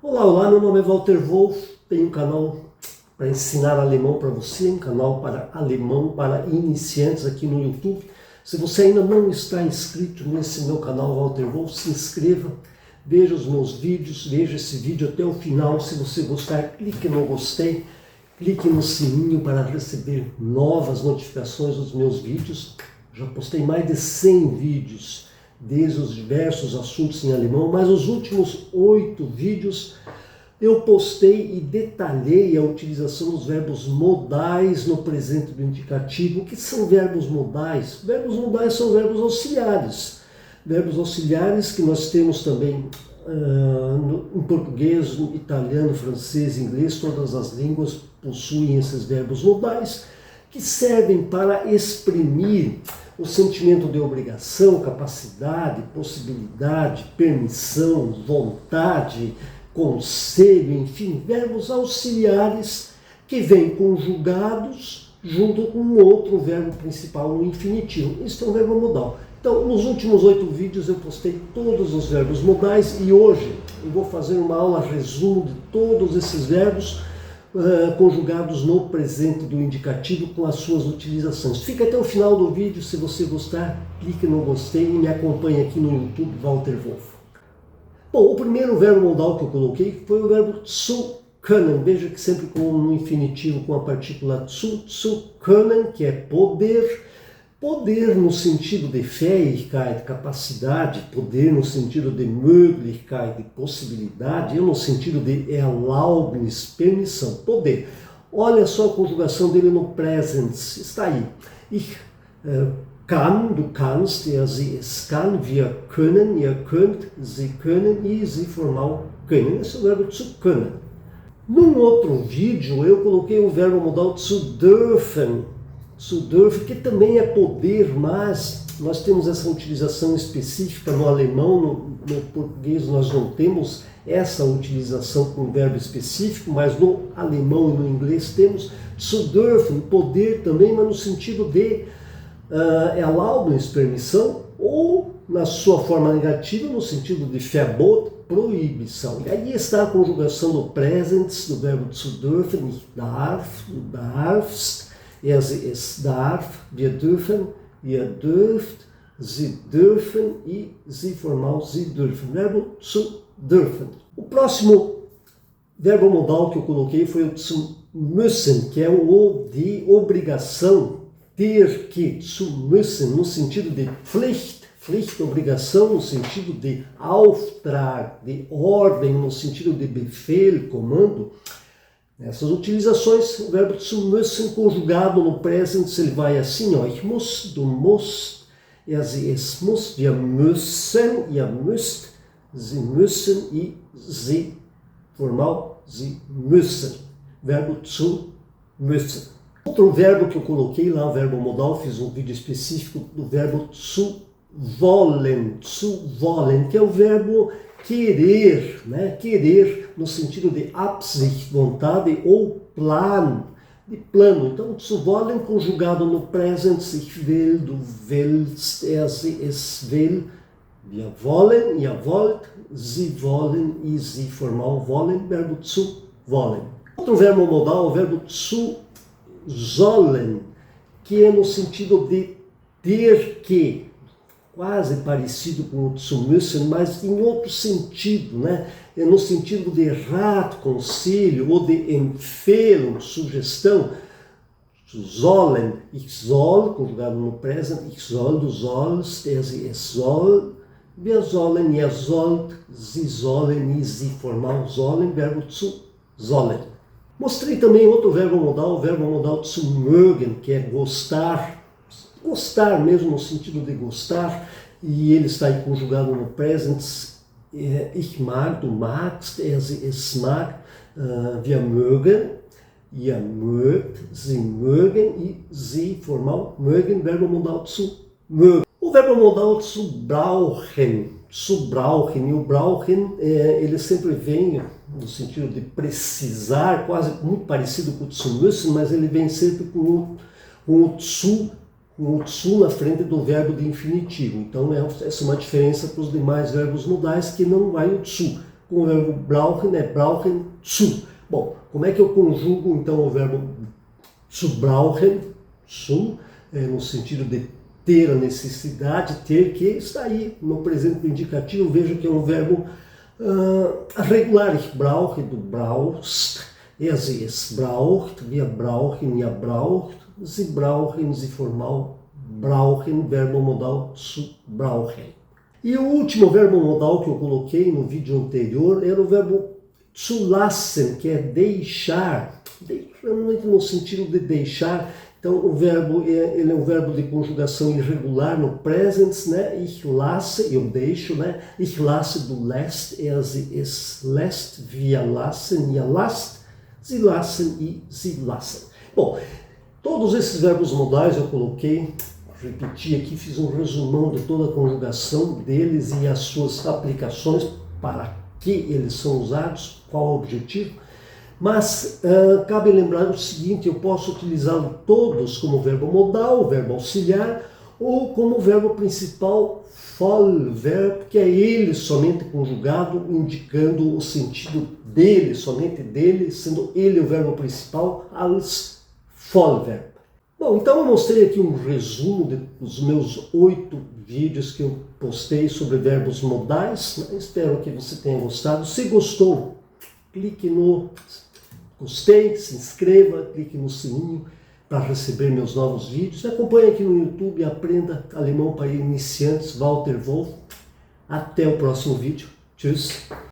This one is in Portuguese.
Olá, olá, meu nome é Walter Wolff, tenho um canal para ensinar alemão para você, um canal para alemão para iniciantes aqui no YouTube. Se você ainda não está inscrito nesse meu canal Walter Wolff, se inscreva, veja os meus vídeos, veja esse vídeo até o final. Se você gostar, clique no gostei, clique no sininho para receber novas notificações dos meus vídeos. Já postei mais de 100 vídeos, desde os diversos assuntos em alemão, mas os últimos 8 vídeos eu postei e detalhei a utilização dos verbos modais no presente do indicativo. O que são verbos modais? Verbos modais são verbos auxiliares. Verbos auxiliares que nós temos também em português, no italiano, francês, inglês, todas as línguas possuem esses verbos modais que servem para exprimir o sentimento de obrigação, capacidade, possibilidade, permissão, vontade, conselho, enfim, verbos auxiliares que vêm conjugados junto com outro verbo principal no infinitivo. Isso é um verbo modal. Então, nos últimos 8 vídeos eu postei todos os verbos modais e hoje eu vou fazer uma aula resumo de todos esses verbos conjugados no presente do indicativo com as suas utilizações. Fica até o final do vídeo, se você gostar, clique no gostei e me acompanhe aqui no YouTube, Walter Wolff. Bom, o primeiro verbo modal que eu coloquei foi o verbo zu können. Veja que sempre no infinitivo com a partícula zu können, que é poder. Poder no sentido de Fähigkeit, capacidade, poder no sentido de Möglichkeit, possibilidade, e no sentido de Erlaubnis, permissão, poder. Olha só a conjugação dele no Present, está aí. Ich kann, du kannst, er, sie, es kann, wir können, ihr könnt, sie können e sie formal können. Esse é o verbo zu können. Num outro vídeo eu coloquei o verbo modal zu dürfen, que também é poder, mas nós temos essa utilização específica no alemão, no português nós não temos essa utilização com verbo específico, mas no alemão e no inglês temos zu dürfen, poder também, mas no sentido de Erlaubnis, permissão, ou na sua forma negativa, no sentido de Verbot, proibição. E aí está a conjugação do Presens, do verbo zu dürfen, ich darf, du darfst, er, sie, es darf, wir dürfen, ihr dürft, sie dürfen e sie formal, sie dürfen. Verbo zu dürfen. O próximo verbo modal que eu coloquei foi o zu müssen, que é o de obrigação, ter que, zu müssen, no sentido de Pflicht, obrigação, no sentido de Auftrag, de ordem, no sentido de Befehl, comando. Nessas utilizações, o verbo zu müssen conjugado no present, ele vai assim, ó, ich muss, du musst, er, sie, es muss, wir müssen, ihr müsst, sie müssen e sie, formal, sie müssen. Verbo zu müssen. Outro verbo que eu coloquei lá, o verbo modal, fiz um vídeo específico do verbo zu wollen, que é o verbo querer, né? Querer no sentido de Absicht, vontade, ou Plan, de plano. Então, zu wollen conjugado no present, ich will, du willst, er, sie, es will, wir wollen, ihr wollt, sie wollen e sie formal wollen, verbo zu wollen. Outro verbo modal, o verbo zu sollen, que é no sentido de ter que, quase parecido com o zu müssen, mas em outro sentido, né? É no sentido de Rat, conselho, ou de Empfehlung, sugestão. Sollen, ich soll, conjugado no present, ich soll, du sollst, er, sie, es soll, wir sollen, ihr sollt, sie sollen e sie formal sollen, verbo zu sollen. Mostrei também outro verbo modal, o verbo modal zu mögen, que é gostar, gostar mesmo no sentido de gostar, e ele está aí conjugado no present, ich mag, du magst, er, sie, es mag, wir mögen, ihr mögt, sie mögen e sie formal mögen, verbo modal zu mögen. O verbo modal zu brauchen, e o brauchen, ele sempre vem no sentido de precisar, quase muito parecido com o zu müssen, mas ele vem sempre com o zu na frente do verbo de infinitivo. Então essa é uma diferença para os demais verbos modais, que não vai o zu. com o verbo brauchen, brauchen zu. Bom, como é que eu conjugo então o verbo zu brauchen, zu, no sentido de ter a necessidade, ter que, está aí no presente indicativo, vejo que é um verbo regular. Ich brauche, du brauchst, sie es braucht, wir brauchen, ihr braucht, sie brauchen, sie formal brauchen, verbo modal zu brauchen. E o último verbo modal que eu coloquei no vídeo anterior era o verbo zu lassen, que é deixar, no sentido de deixar. Então o verbo ele é um verbo de conjugação irregular no present, né? Ich lasse, eu deixo, né? Ich lasse, du lässt, sie es lässt, wir lassen, ihr lasst, sie lassen e sie lassen. Bom, todos esses verbos modais eu coloquei, repeti aqui, fiz um resumão de toda a conjugação deles e as suas aplicações, para que eles são usados, qual o objetivo. Mas cabe lembrar o seguinte, eu posso utilizá-los todos como verbo modal, verbo auxiliar, ou como verbo principal, Vollverb, que é ele somente conjugado, indicando o sentido dele, somente dele, sendo ele o verbo principal, als Vollverb. Bom, então eu mostrei aqui um resumo dos meus 8 vídeos que eu postei sobre verbos modais. Espero que você tenha gostado. Se gostou, clique no gostei, se inscreva, clique no sininho para receber meus novos vídeos. Acompanhe aqui no YouTube, aprenda alemão para iniciantes, Walter Wolf. Até o próximo vídeo. Tschüss.